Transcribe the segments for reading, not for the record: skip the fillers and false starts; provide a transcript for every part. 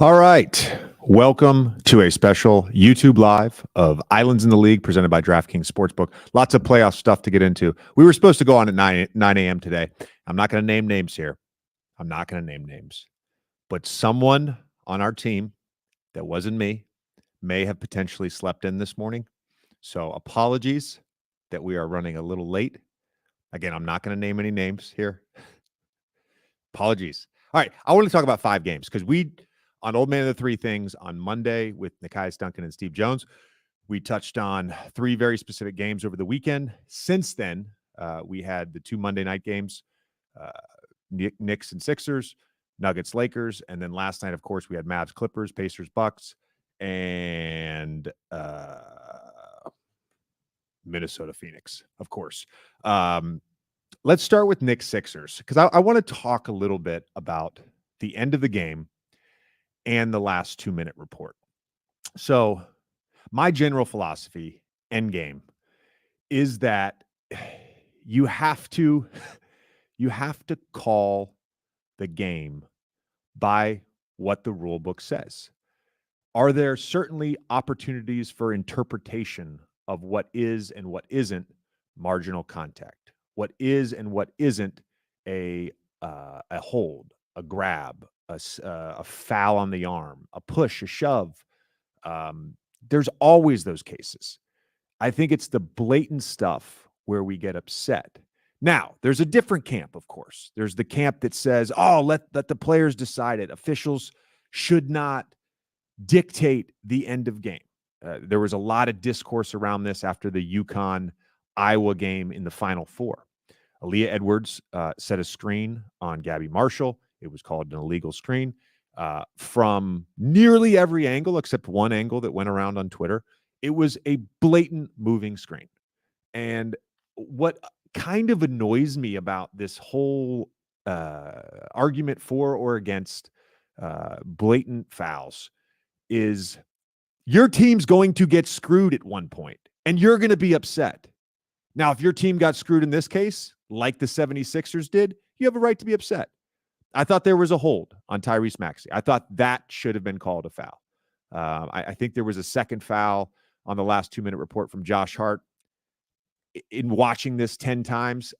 All right. Welcome to a special YouTube Live of Islands in the League presented by DraftKings Sportsbook. Lots of playoff stuff to get into. We were supposed to go on at 9 a.m. today. I'm not going to name names here. But someone on our team that wasn't me may have potentially slept in this morning. So apologies that we are running a little late. Again, I'm not going to name any names here. Apologies. All right. I want to talk about 5 games because on Old Man of the Three Things on Monday with Nikias Duncan and Steve Jones, we touched on 3 very specific games over the weekend. Since then, we had the 2 Monday night games, Knicks and Sixers, Nuggets, Lakers. And then last night, of course, we had Mavs, Clippers, Pacers, Bucks, and Minnesota, Phoenix, of course. Let's start with Knicks, Sixers, because I want to talk a little bit about the end of the game and the last 2-minute report. So my general philosophy, end game, is that you have to call the game by what the rule book says. Are there certainly opportunities for interpretation of what is and what isn't marginal contact? What is and what isn't a hold, a grab, a foul on the arm, a push, a shove? There's always those cases. I think it's the blatant stuff where we get upset. Now, there's a different camp, of course. There's the camp that says, oh, let the players decide it. Officials should not dictate the end of game. There was a lot of discourse around this after the UConn-Iowa game in the Final Four. Aaliyah Edwards set a screen on Gabby Marshall. It was called an illegal screen from nearly every angle except one angle that went around on Twitter. It was a blatant moving screen. And what kind of annoys me about this whole argument for or against blatant fouls is your team's going to get screwed at one point, and you're going to be upset. Now, if your team got screwed in this case, like the 76ers did, you have a right to be upset. I thought there was a hold on Tyrese Maxey. I thought that should have been called a foul. I think there was a second foul on the last 2-minute report from Josh Hart. In watching this 10 times,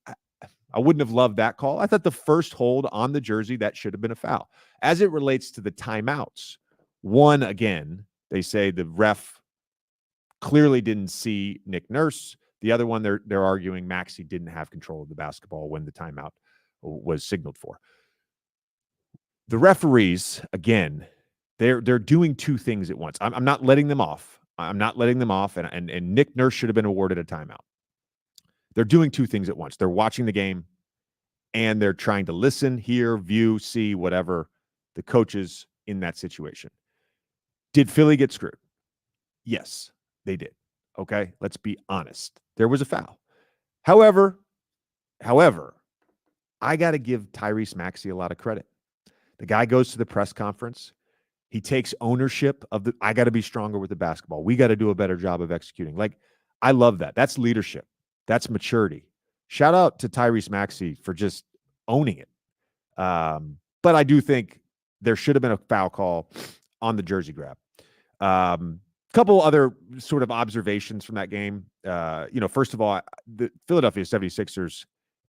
I wouldn't have loved that call. I thought the first hold on the jersey, that should have been a foul. As it relates to the timeouts, one, again, they say the ref clearly didn't see Nick Nurse. The other one, they're arguing Maxey didn't have control of the basketball when the timeout was signaled for. The referees, again, they're doing 2 things at once. I'm not letting them off. And Nick Nurse should have been awarded a timeout. They're doing 2 things at once. They're watching the game, and they're trying to listen, hear, view, see, whatever the coaches in that situation. Did Philly get screwed? Yes, they did. Okay, let's be honest. There was a foul. However, I got to give Tyrese Maxey a lot of credit. The guy goes to the press conference. He takes ownership of I got to be stronger with the basketball. We got to do a better job of executing. Like, I love that. That's leadership. That's maturity. Shout out to Tyrese Maxey for just owning it. But I do think there should have been a foul call on the jersey grab. Couple other sort of observations from that game. First of all, the Philadelphia 76ers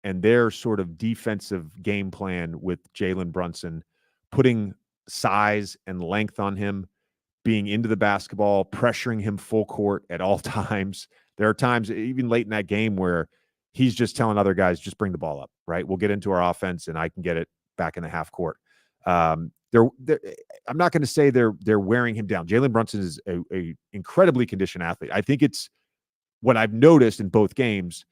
and their sort of defensive game plan with Jalen Brunson, putting size and length on him, being into the basketball, pressuring him full court at all times. There are times, even late in that game, where he's just telling other guys, just bring the ball up, right? We'll get into our offense, and I can get it back in the half court. I'm not going to say they're wearing him down. Jalen Brunson is a incredibly conditioned athlete. I think it's what I've noticed in both games.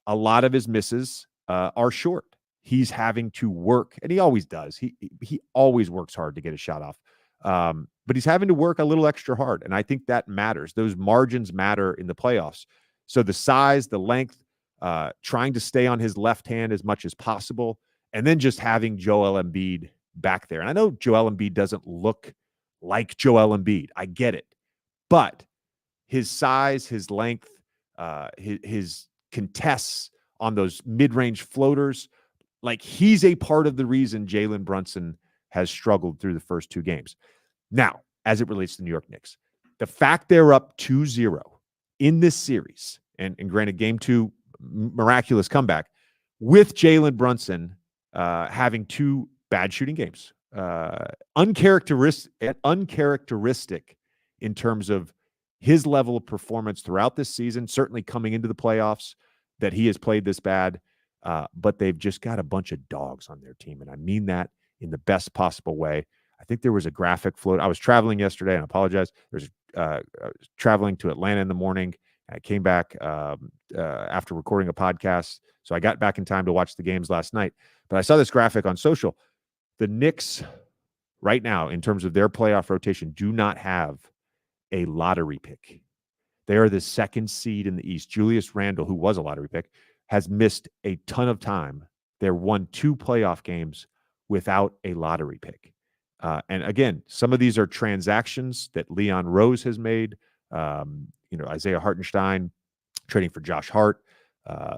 A lot of his misses are short. He's having to work, and he always does. He always works hard to get a shot off. But he's having to work a little extra hard, and I think that matters. Those margins matter in the playoffs. So the size, the length, trying to stay on his left hand as much as possible, and then just having Joel Embiid back there. And I know Joel Embiid doesn't look like Joel Embiid. I get it. But his size, his length, his contests on those mid-range floaters, like, he's a part of the reason Jalen Brunson has struggled through the first 2 games. Now, as it relates to the New York Knicks, the fact they're up 2-0 in this series, and granted, game 2, miraculous comeback, with Jalen Brunson having 2 bad shooting games, uncharacteristic in terms of his level of performance throughout this season, certainly coming into the playoffs, that he has played this bad, but they've just got a bunch of dogs on their team, and I mean that in the best possible way. I think there was a graphic float. I was traveling yesterday, and I apologize. I was traveling to Atlanta in the morning, and I came back after recording a podcast, so I got back in time to watch the games last night. But I saw this graphic on social. The Knicks, right now, in terms of their playoff rotation, do not have a lottery pick. They are the 2nd seed in the East. Julius Randle, who was a lottery pick, has missed a ton of time. They're won 2 playoff games without a lottery pick. And again, some of these are transactions that Leon Rose has made. Isaiah Hartenstein trading for Josh Hart.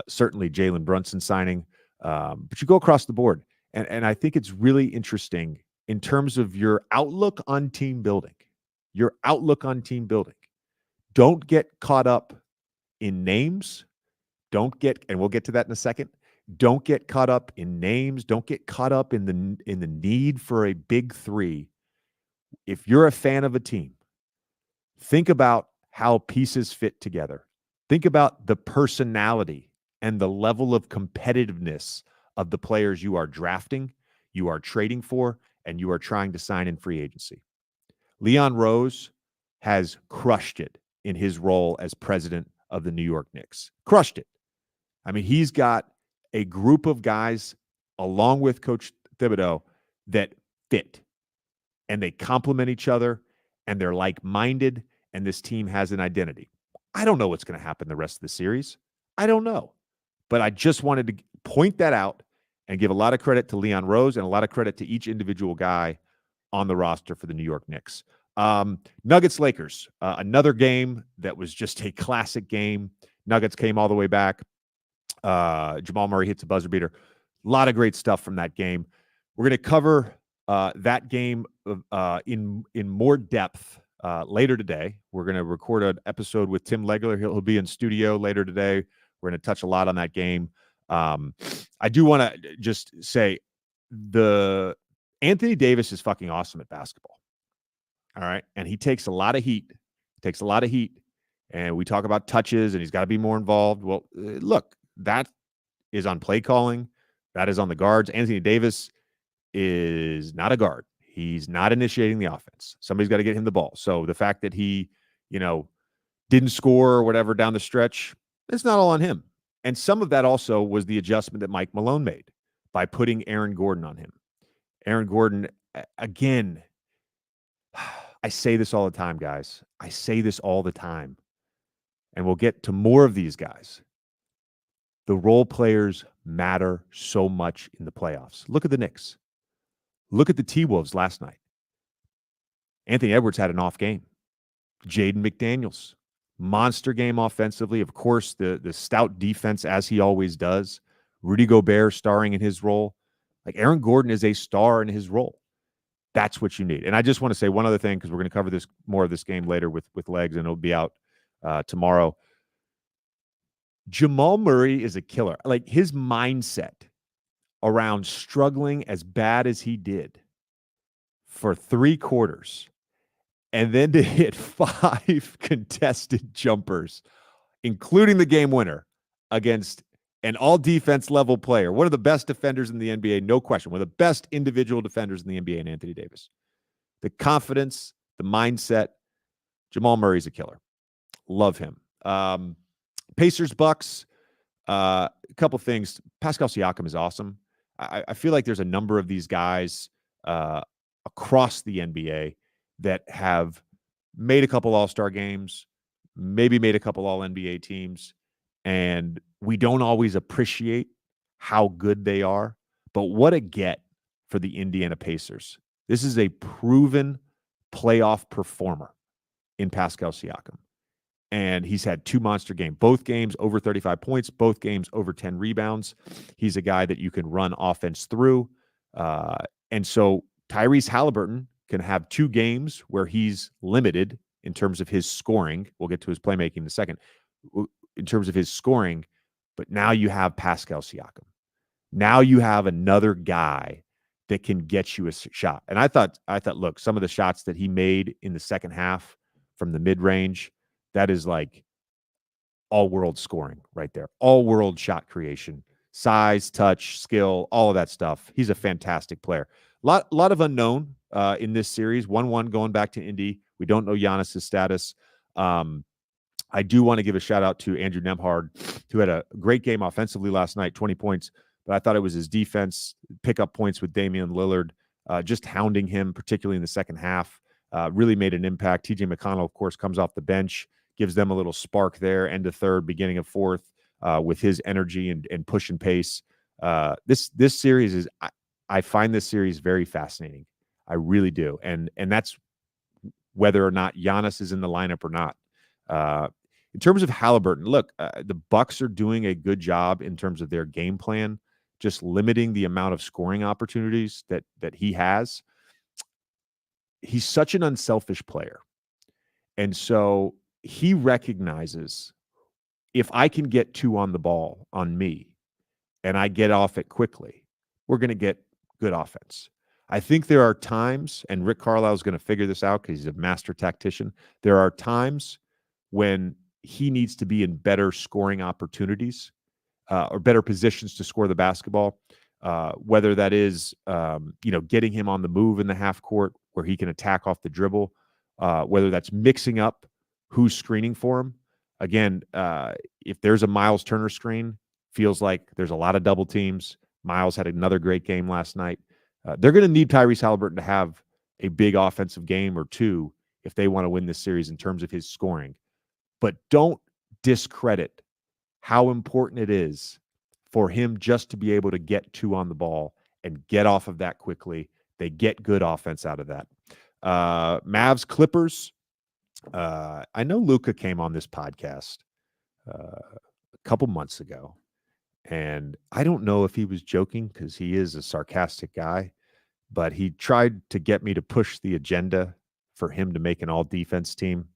Certainly Jalen Brunson signing. But you go across the board. And I think it's really interesting in terms of your outlook on team building. Your outlook on team building. Don't get caught up in names. And we'll get to that in a second. Don't get caught up in names. Don't get caught up in the need for a big 3. If you're a fan of a team, think about how pieces fit together. Think about the personality and the level of competitiveness of the players you are drafting, you are trading for, and you are trying to sign in free agency. Leon Rose has crushed it in his role as president of the New York Knicks. Crushed it. I mean, he's got a group of guys along with Coach Thibodeau that fit, and they complement each other, and they're like-minded, and this team has an identity. I don't know what's going to happen the rest of the series. I don't know. But I just wanted to point that out and give a lot of credit to Leon Rose and a lot of credit to each individual guy on the roster for the New York Knicks. Nuggets-Lakers, another game that was just a classic game. Nuggets came all the way back. Jamal Murray hits a buzzer beater. A lot of great stuff from that game. We're going to cover that game in more depth later today. We're going to record an episode with Tim Legler. He'll be in studio later today. We're going to touch a lot on that game. I do want to just say the Anthony Davis is fucking awesome at basketball. All right. And he takes a lot of heat. And we talk about touches and he's got to be more involved. Well, look, that is on play calling. That is on the guards. Anthony Davis is not a guard. He's not initiating the offense. Somebody's got to get him the ball. So the fact that he, didn't score or whatever down the stretch, it's not all on him. And some of that also was the adjustment that Mike Malone made by putting Aaron Gordon on him. Aaron Gordon, again, I say this all the time, guys. I say this all the time. And we'll get to more of these guys. The role players matter so much in the playoffs. Look at the Knicks. Look at the T-Wolves last night. Anthony Edwards had an off game. Jaden McDaniels, monster game offensively. Of course, the stout defense, as he always does. Rudy Gobert starring in his role. Like, Aaron Gordon is a star in his role. That's what you need. And I just want to say one other thing, because we're going to cover more of this game later with Legs, and it'll be out tomorrow. Jamal Murray is a killer. Like, his mindset around struggling as bad as he did for 3 quarters and then to hit 5 contested jumpers, including the game winner against an all-defense level player, one of the best defenders in the NBA, no question, one of the best individual defenders in the NBA, in Anthony Davis. The confidence, the mindset, Jamal Murray's a killer. Love him. Pacers, Bucks, a couple things. Pascal Siakam is awesome. I feel like there's a number of these guys across the NBA that have made a couple All-Star games, maybe made a couple All-NBA teams, and we don't always appreciate how good they are. But what a get for the Indiana Pacers. This is a proven playoff performer in Pascal Siakam. And he's had 2 monster games, both games over 35 points, both games over 10 rebounds. He's a guy that you can run offense through. And so Tyrese Halliburton can have 2 games where he's limited in terms of his scoring. We'll get to his playmaking in a second. In terms of his scoring, but now you have Pascal Siakam. Now you have another guy that can get you a shot. And I thought, look, some of the shots that he made in the second half from the mid-range, that is like all-world scoring right there. All-world shot creation. Size, touch, skill, all of that stuff. He's a fantastic player. Lot of unknown in this series. 1-1 going back to Indy. We don't know Giannis' status. I do want to give a shout out to Andrew Nembhard, who had a great game offensively last night, 20 points. But I thought it was his defense, pick up points with Damian Lillard, just hounding him, particularly in the second half, really made an impact. TJ McConnell, of course, comes off the bench, gives them a little spark there, end of third, beginning of fourth, with his energy and push and pace. This series is, I find this series very fascinating. I really do. And that's whether or not Giannis is in the lineup or not. In terms of Halliburton, look, the Bucks are doing a good job in terms of their game plan, just limiting the amount of scoring opportunities that he has. He's such an unselfish player. And so he recognizes, if I can get 2 on the ball on me and I get off it quickly, we're going to get good offense. I think there are times, and Rick Carlisle is going to figure this out because he's a master tactician. There are times when he needs to be in better scoring opportunities or better positions to score the basketball, whether that is, getting him on the move in the half court where he can attack off the dribble, whether that's mixing up who's screening for him. Again, if there's a Miles Turner screen, feels like there's a lot of double teams. Miles had another great game last night. They're going to need Tyrese Halliburton to have a big offensive game or 2 if they want to win this series in terms of his scoring. But don't discredit how important it is for him just to be able to get 2 on the ball and get off of that quickly. They get good offense out of that. Mavs Clippers. I know Luka came on this podcast a couple months ago, and I don't know if he was joking because he is a sarcastic guy, but he tried to get me to push the agenda for him to make an all-defense team.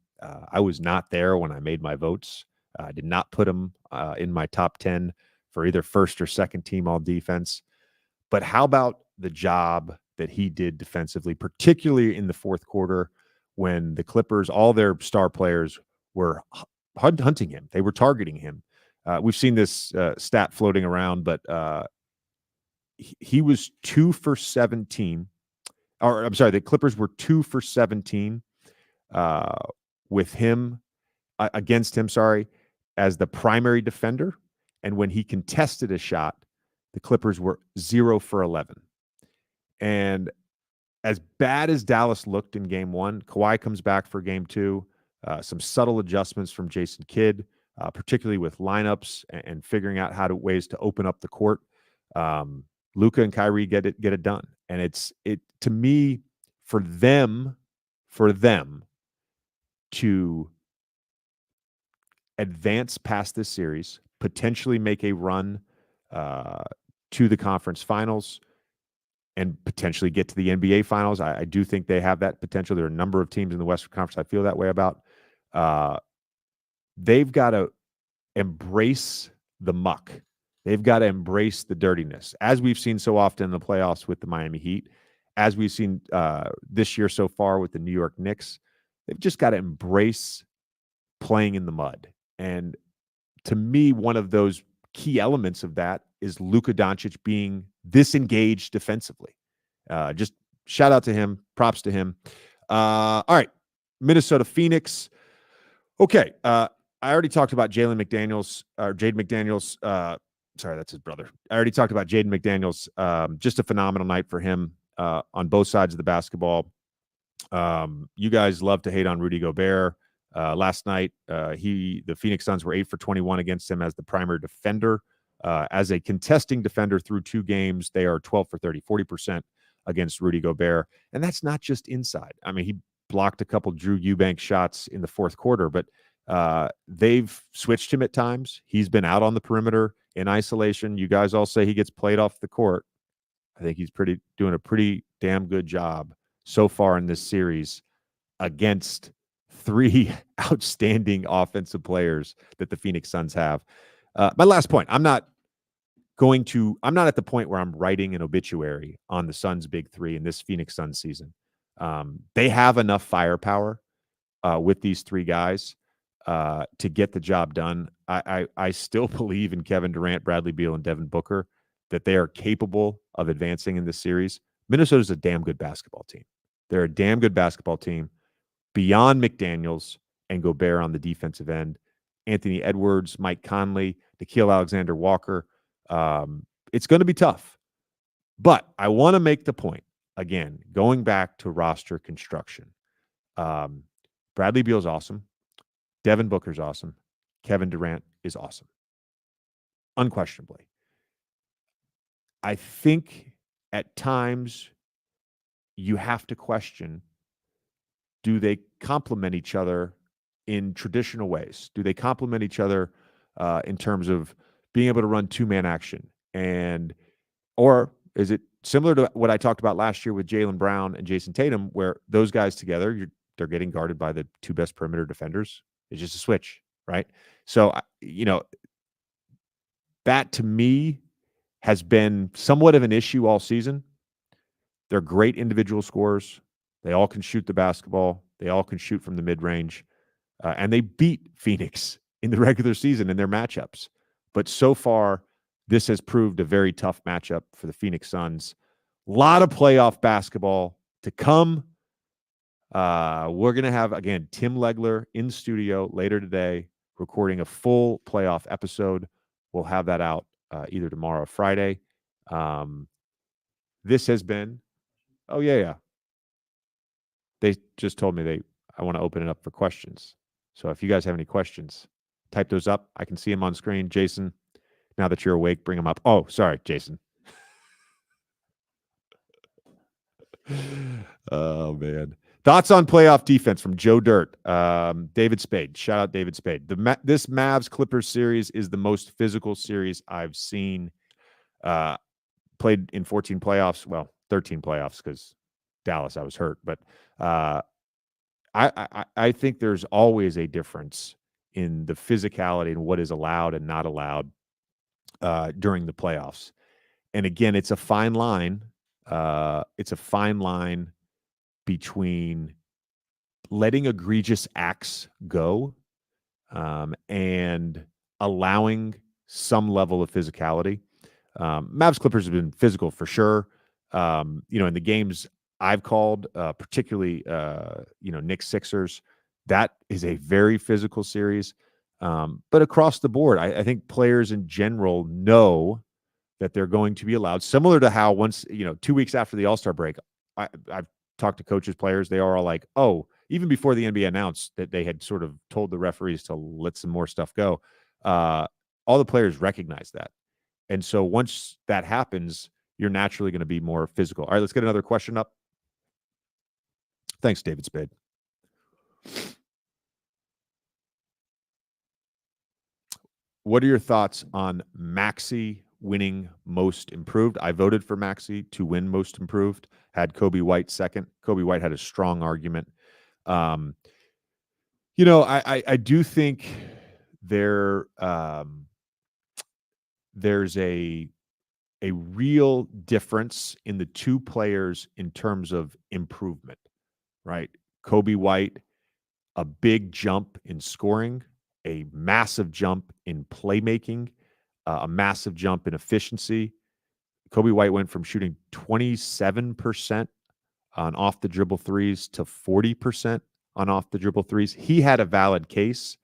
I was not there when I made my votes. I did not put him in my top 10 for either first or second team all defense. But how about the job that he did defensively, particularly in the fourth quarter when the Clippers, all their star players were hunting him. They were targeting him. We've seen this stat floating around, but he was 2 for 17. Or I'm sorry, the Clippers were 2 for 17 with him against him, as the primary defender. And when he contested a shot, the Clippers were 0 for 11. And as bad as Dallas looked in game 1, Kawhi comes back for game 2. Some subtle adjustments from Jason Kidd, particularly with lineups and figuring out ways to open up the court. Luka and Kyrie get it done. And it to me, for them to advance past this series, potentially make a run to the conference finals, and potentially get to the NBA finals. I do think they have that potential. There are a number of teams in the Western Conference I feel that way about. They've got to embrace the muck. They've got to embrace the dirtiness, as we've seen so often in the playoffs with the Miami Heat, as we've seen this year so far with the New York Knicks. They've just got to embrace playing in the mud. And to me, one of those key elements of that is Luka Doncic being this engaged defensively. Just shout out to him. Props to him. All right. Minnesota Phoenix. Okay. I already talked about Jade McDaniels. Sorry, that's his brother. I already talked about Jaden McDaniels. Just a phenomenal night for him on both sides of the basketball. You guys love to hate on Rudy Gobert. Last night, the Phoenix Suns were 8 for 21 against him as the primary defender. As a contesting defender through 2 games, they are 12 for 30, 40% against Rudy Gobert. And that's not just inside. I mean, he blocked a couple Drew Eubanks shots in the fourth quarter, but they've switched him at times. He's been out on the perimeter in isolation. You guys all say he gets played off the court. I think he's doing a pretty damn good job so far in this series against three outstanding offensive players that the Phoenix Suns have. My last point, I'm not at the point where I'm writing an obituary on the Suns' big three in this Phoenix Suns season. They have enough firepower with these three guys to get the job done. I still believe in Kevin Durant, Bradley Beal, and Devin Booker, that they are capable of advancing in this series. Minnesota's a damn good basketball team. They're a damn good basketball team beyond McDaniels and Gobert on the defensive end. Anthony Edwards, Mike Conley, Nickeil Alexander-Walker. It's going to be tough. But I want to make the point, again, going back to roster construction. Bradley Beal's awesome. Devin Booker's awesome. Kevin Durant is awesome. Unquestionably. I think at times you have to question, do they complement each other in traditional ways? Do they complement each other in terms of being able to run two-man action? Or is it similar to what I talked about last year with Jaylen Brown and Jason Tatum, where those guys together, they're getting guarded by the two best perimeter defenders? It's just a switch, right? So, that to me has been somewhat of an issue all season. They're great individual scorers. They all can shoot the basketball. They all can shoot from the mid-range. And they beat Phoenix in the regular season in their matchups. But so far, this has proved a very tough matchup for the Phoenix Suns. A lot of playoff basketball to come. We're going to have, again, Tim Legler in studio later today recording a full playoff episode. We'll have that out either tomorrow or Friday. This has been, they just told me I want to open it up for questions. So if you guys have any questions, type those up. I can see them on screen. Jason, now that you're awake, bring them up. Oh, sorry, Jason. Oh, man. Thoughts on playoff defense from Joe Dirt. David Spade. Shout out David Spade. This Mavs-Clippers series is the most physical series I've seen. Played in 14 playoffs. Well, 13 playoffs because Dallas, I was hurt. But I think there's always a difference in the physicality and what is allowed and not allowed during the playoffs. And again, it's a fine line. It's a fine line between letting egregious acts go and allowing some level of physicality. Mavs Clippers have been physical for sure. In the games I've called, particularly, Knicks Sixers, that is a very physical series. But across the board, I think players in general know that they're going to be allowed, similar to how once, 2 weeks after the All-Star break, I've talked to coaches, players, they are all like, oh, even before the NBA announced that they had sort of told the referees to let some more stuff go, all the players recognize that. And so once that happens, you're naturally going to be more physical. All right, let's get another question up. Thanks, David Spade. What are your thoughts on Maxey winning most improved? I voted for Maxey to win most improved. Had Kobe White second. Kobe White had a strong argument. I do think there's a real difference in the two players in terms of improvement, right? Kobe White, a big jump in scoring, a massive jump in playmaking, a massive jump in efficiency. Kobe White went from shooting 27% on off the dribble threes to 40% on off the dribble threes. He had a valid case.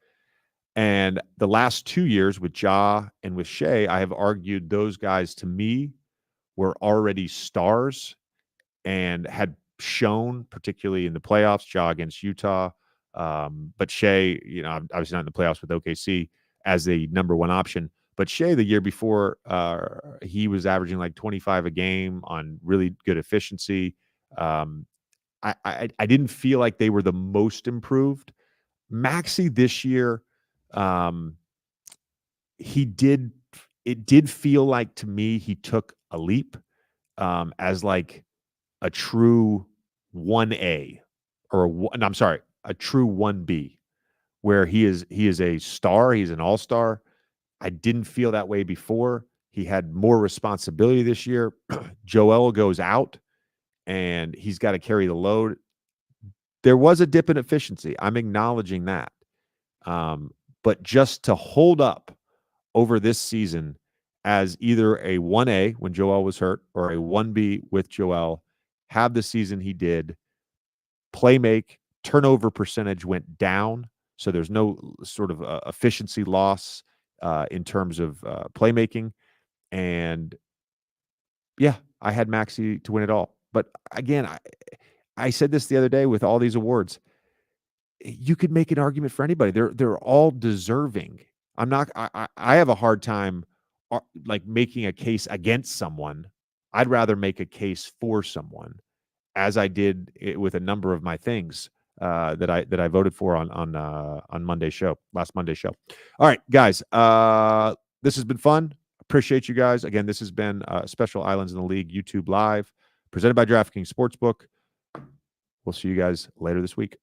And the last 2 years with Ja and with Shea, I have argued those guys to me were already stars and had shown, particularly in the playoffs, Ja against Utah. But Shea, obviously not in the playoffs with OKC as the number one option. But Shea, the year before, he was averaging like 25 a game on really good efficiency. I didn't feel like they were the most improved. Maxey this year, it did feel like to me he took a leap as like a true 1A a true 1B, where he is a star, he's an all-star. I didn't feel that way before. He had more responsibility this year. Joel goes out, and he's got to carry the load. There was a dip in efficiency. I'm acknowledging that. But just to hold up over this season as either a 1A when Joel was hurt or a 1B with Joel, have the season he did, turnover percentage went down. So there's no sort of efficiency loss in terms of playmaking. And yeah, I had Maxey to win it all. But again, I said this the other day with all these awards. You could make an argument for anybody. They're all deserving. I have a hard time like making a case against someone. I'd rather make a case for someone, as I did with a number of my things that I voted for on Monday's show, last Monday's show. All right, guys, this has been fun. Appreciate you guys. Again, this has been Special Islands in the League YouTube Live, presented by DraftKings Sportsbook. We'll see you guys later this week.